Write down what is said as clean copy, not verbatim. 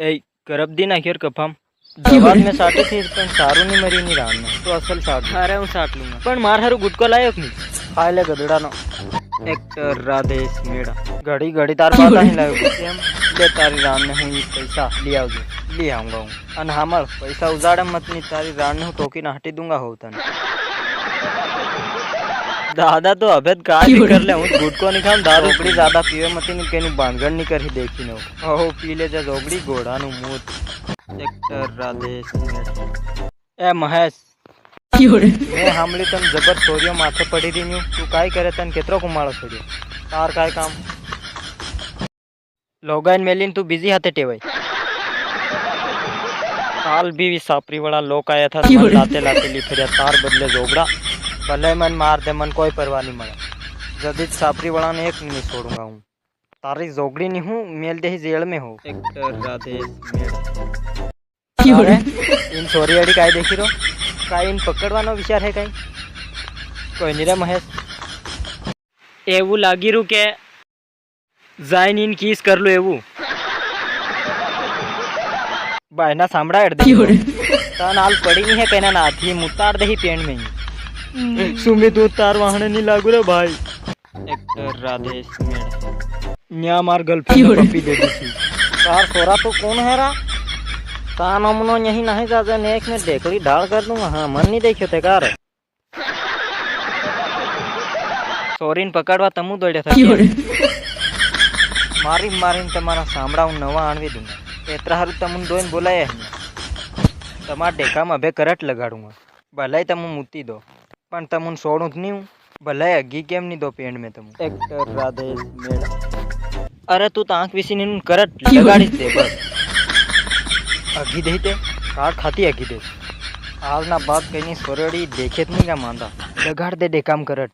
ए करब दी नाखियर कफाम दवात में साटी थी पण सारू नहीं मरी नहीं राम में तो असल साट अरे हूँ साट लूंगा पण मार हारू गुटको लायक नहीं खाए ले गदड़ा नो एक्टर राधेश मेड़ा घड़ी घड़ी तार बात नहीं लायो एम ले तारी राम ने हूँ ये पैसा ले आवजे ले आऊंगा हूँ अन हामल पैसा उजाड़े मत नहीं तारी राम ने हूँ टोकी ना हटी दूंगा हो तन दादा तो अभेद का भी कर ले हूँ गुटको नहीं खाऊं दारू बड़ी ज्यादा पीवे मती नहीं केनी बांधगड़ नहीं करी देखी नो हो पी ले जा जोगड़ी घोड़ा नु मूत एक्टर राधेश ए महेश मैं हामली तन जबर छोरियो माथे पड़ी रही हूँ तू काय करे तन केतरो कुमाड़ो छोड़ियो तार काय काम लोगाइन मेलिन तू बिजी हाथे टेवाई काल भी सापरी वाला लोग आया था मन लाते लाते ली फिर तार बदले जोगड़ा भले मन मार दे मन कोई परवाह नहीं मरा जदीद सापरी वाला ने एक नहीं छोड़ूंगा हूँ तारी जोगड़ी नहीं हूँ मेल दे ही जेल में हो एक्टर राधेश इन छोरी अड़ी काय देखी रो काय इन पकड़वानो विचार है काय कोई नहीं रे महेश एवं लागी रू के जाइन इन किस कर लो एवं बायना सांभड़ा अड़दी तन हाल पड़ी नहीं है कहना ना थी मुतार दे ही पेंड में ही सुमित उतार वाहने नहीं लागू रे भाई एक्टर राधेश न्या मार गर्लफ्रेंड पप्पी दे दी थी तार सोरा तो कौन है रा तान हमनो यही नहीं जाजा नेक में देखड़ी ढाल कर दूंगा हाँ मन नहीं देखियो ते कार सोरीन पकड़वा तमु दौड़े था मारी मारीन तमारा सांभड़ा हूँ नवा आणवी दूंगा एतरा हारू तमुन दोइन बोलाया है तमार डेका में अबे करट लगाड़ूंगा भलाई तमु मुती दो पण तमुन सोड़ू नहीं हूँ भलाई अगी केम नहीं दो पेंड में तमु एक्टर राधेश मेड़ा अरे तू तो आंख विसी नीन करट लगाड़ी दे बस अगी दे ते काट खाती अगी दे आज ना बात कहीं सोरड़ी देखे नहीं का मांदा लगाड़ दे काम करट